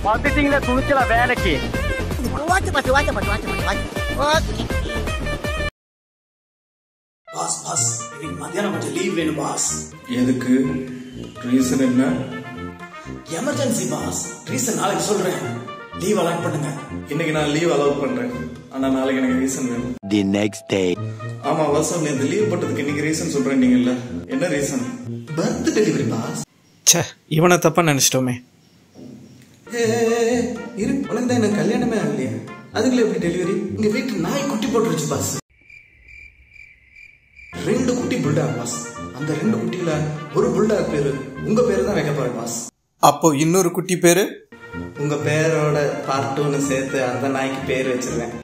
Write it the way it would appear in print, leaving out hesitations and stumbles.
வந்துட்டீங்களா துணிச்சலா வேலைக்கு? Okay pass pass இன்னைக்கு மத்தியானம் கொஞ்சம் லீவ் வேணும் பாஸ். எதுக்கு? ரீசன் என்ன? Emergency pass. ரீசன் நாளைக்கு சொல்றேன். லீவ் அலாட் பண்ணுங்க. இன்னைக்கு நான் லீவ் அலோவ் பண்றேன். ஆனா நாளைக்கு எனக்கு ரீசன் வேணும். The next day. ஆமா வாசம், நீ இந்த லீவ் போட்டதுக்கு இன்னைக்கு ரீசன் சொல்றீங்கல்ல, என்ன ரீசன்? Birth delivery pass. ச்சே, இவனை தப்பா நினைச்சிட்டோமே. இரு, உனக்கு தான் எனக்கு கல்யாணமே ஆகலையா, அதுக்குள்ள எப்படி டெலிவரி? இங்க வீட்டு நாய் குட்டி போட்டுருச்சு பாஸ். 2 குட்டி புல்டாக் பாஸ். அந்த 2 குட்டியில ஒரு புல்டாக் பேரு உங்க பேரு தான் வைக்க போறேன் பாஸ். அப்போ இன்னொரு குட்டி பேரு உங்க பேரோட பார்ட் 2 சேர்த்து அந்த நாய்க்கு பேர் வச்சிருவேன்.